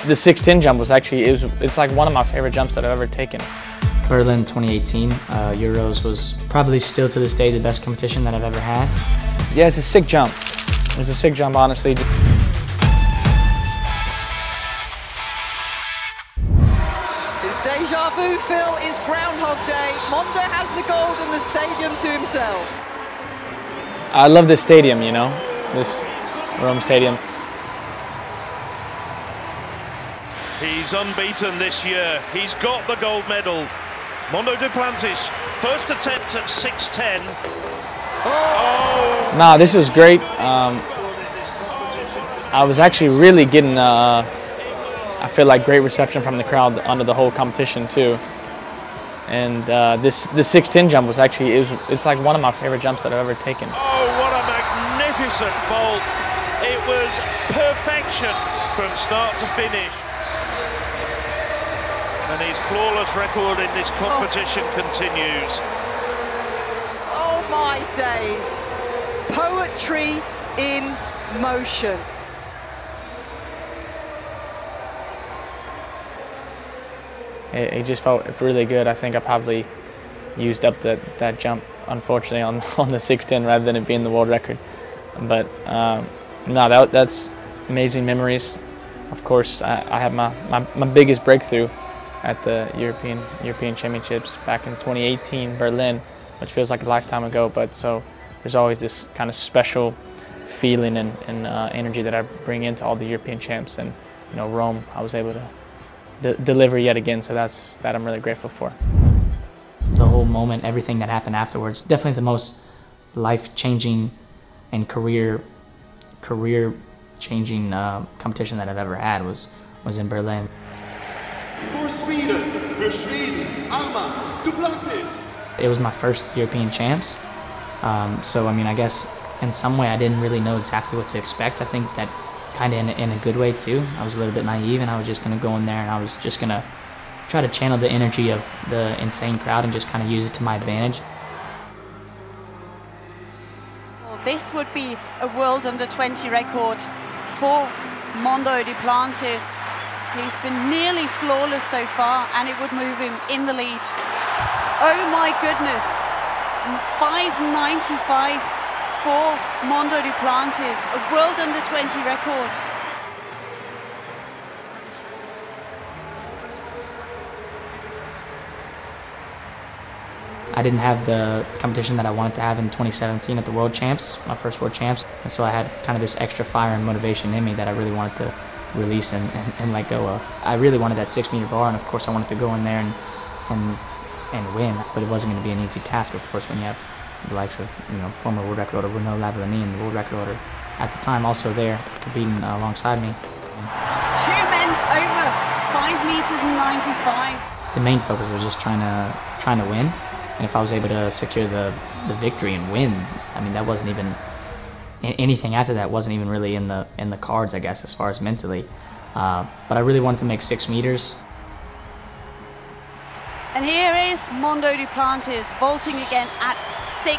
the 610 jump was actually, it's like one of my favorite jumps that I've ever taken. Berlin 2018, Euros was probably still to this day the best competition that I've ever had. Yeah, it's a sick jump. It's a sick jump, honestly. It's deja vu, Phil. It's Groundhog Day. Mondo has the gold and the stadium to himself. I love this stadium, you know, this Rome stadium. He's unbeaten this year. He's got the gold medal. Mondo Duplantis, first attempt at 610. Oh! Nah, this was great. I was actually really getting, I feel like, great reception from the crowd under the whole competition too. And the 610 jump was actually, it's like one of my favorite jumps that I've ever taken. Oh, what a magnificent vault. It was perfection from start to finish. And his flawless record in this competition continues. Oh my days. Poetry in motion. It just felt really good. I think I probably used up that jump, unfortunately, on the 610 rather than it being the world record. But no, that's amazing memories. Of course, I had my biggest breakthrough at the European Championships back in 2018, Berlin, which feels like a lifetime ago. But so there's always this kind of special feeling and energy that I bring into all the European champs. And you know, Rome, I was able to deliver yet again. So that I'm really grateful for. The whole moment, everything that happened afterwards, definitely the most life-changing and career-changing competition that I've ever had was in Berlin. For Sweden, Mondo Duplantis. It was my first European champs, so I mean, I guess in some way I didn't really know exactly what to expect. I think that kind of in a good way too. I was a little bit naive, and I was just going to go in there and I was just going to try to channel the energy of the insane crowd and just kind of use it to my advantage. Well, this would be a world under-20 record for Mondo Duplantis. He's been nearly flawless so far, and it would move him in the lead. Oh my goodness, 5:95 for Mondo Duplantis, a world under-20 record. I didn't have the competition that I wanted to have in 2017 at the World Champs, my first World Champs, and so I had kind of this extra fire and motivation in me that I really wanted to release and let go of. I really wanted that 6-meter bar, and of course I wanted to go in there and win, but it wasn't going to be an easy task, of course, when you have the likes of, you know, former world record holder Renaud Lavillenie and the world record holder at the time also there competing alongside me. 2 men over 5 meters and 95. The main focus was just trying to win, and if I was able to secure the victory and win, I mean, that wasn't even anything after that wasn't even really in the cards, I guess, as far as mentally. But I really wanted to make 6 meters. And here is Mondo Duplantis vaulting again at 6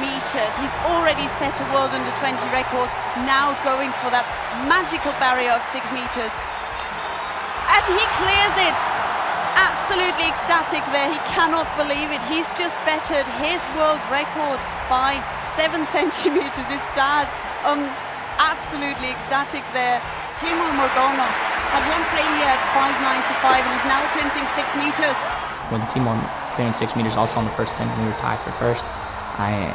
meters. He's already set a world under-20 record, now going for that magical barrier of 6 meters. And he clears it. Absolutely ecstatic there. He cannot believe it. He's just bettered his world record by 7 centimeters. His dad, absolutely ecstatic there. Timo Morgonov had one failure at 5:95 and is now attempting 6 meters. When Timo clearing 6 meters also on the first attempt, and we were tied for first, I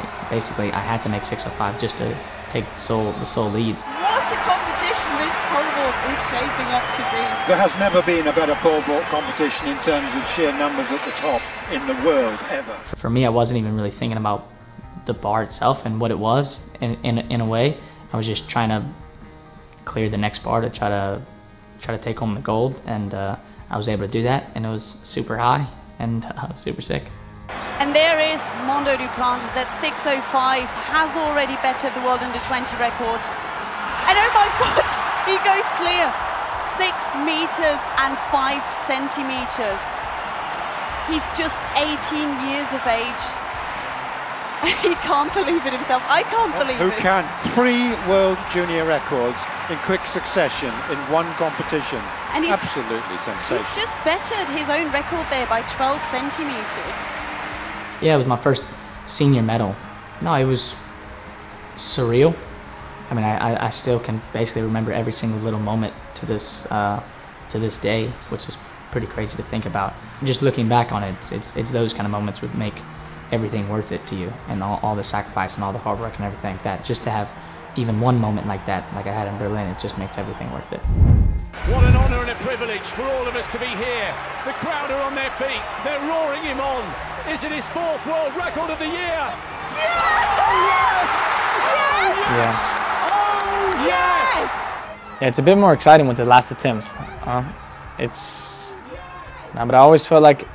had to make 6:05 just to take the sole leads. What a competition this pole vault is shaping up to be. There has never been a better pole vault competition in terms of sheer numbers at the top in the world, ever. For me, I wasn't even really thinking about the bar itself and what it was in a way. I was just trying to clear the next bar to try to take home the gold, and I was able to do that, and it was super high and super sick. And there is Mondo Duplantis at 6:05, has already bettered the world under-20 record. And oh my God, he goes clear. 6 meters and 5 centimeters. He's just 18 years of age. He can't believe it himself. I can't believe it. Who can? 3 world junior records in quick succession in one competition. And he's, absolutely sensational. He's just bettered his own record there by 12 centimeters. Yeah, it was my first senior medal. No, it was surreal. I mean, I still can basically remember every single little moment to this day, which is pretty crazy to think about. Just looking back on it, it's those kind of moments would make everything worth it to you, and all the sacrifice and all the hard work and everything like that. Just to have even one moment like that, like I had in Berlin, it just makes everything worth it. What an honour and a privilege for all of us to be here. The crowd are on their feet. They're roaring him on. Is it his 4th world record of the year? Yes! Oh, yes! Oh, yes! Oh, yes! Yeah, it's a bit more exciting with the last attempts. But I always felt like,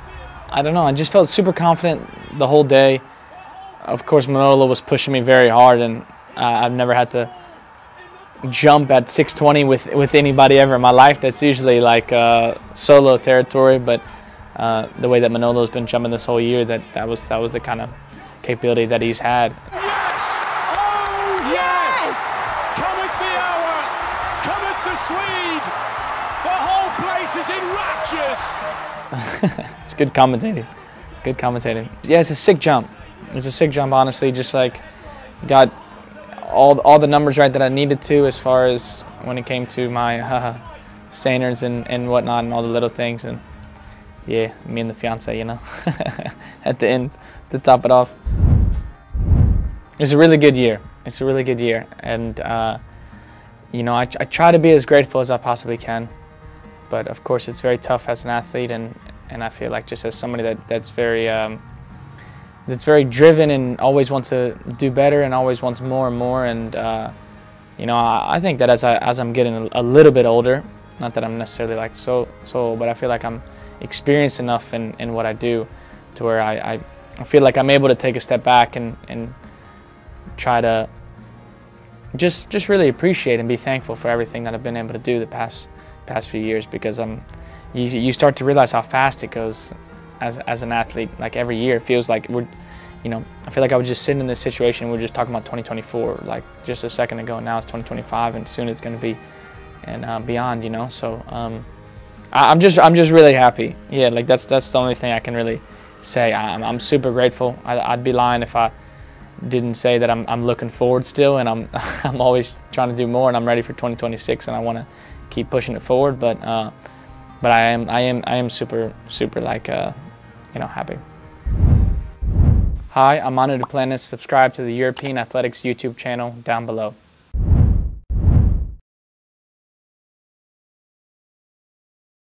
I don't know, I just felt super confident the whole day. Of course, Manolo was pushing me very hard, and I've never had to jump at 620 with anybody ever in my life. That's usually like solo territory, but the way that Manolo's been jumping this whole year, that was the kind of capability that he's had. Yes! Oh, yes! Cometh the hour, cometh the Swede. The whole place is in raptures. It's good commentating. Good commentating. Yeah, it's a sick jump. It's a sick jump, honestly. Just like got all the numbers right that I needed to, as far as when it came to my standards and whatnot, and all the little things. And yeah, me and the fiance, you know, at the end to top it off. It's a really good year. It's a really good year, and you know, I try to be as grateful as I possibly can. But of course, it's very tough as an athlete, and I feel like just as somebody that's very driven and always wants to do better and always wants more and more. And you know, I think that as I'm getting a little bit older, not that I'm necessarily like so old, but I feel like I'm experienced enough in what I do to where I feel like I'm able to take a step back and try to just really appreciate and be thankful for everything that I've been able to do the past few years, because you start to realize how fast it goes as an athlete. Like every year it feels like we're, you know, I feel like I was just sitting in this situation, we're just talking about 2024 like just a second ago, and now it's 2025, and soon it's going to be and beyond, you know. So I'm just really happy. Yeah, like that's the only thing I can really say. I'm super grateful. I'd be lying if I didn't say that I'm looking forward still, and I'm always trying to do more, and I'm ready for 2026, and I want to keep pushing it forward. But I am super like you know, happy. Hi, I'm Mondo Duplantis. Subscribe to the European Athletics YouTube channel down below.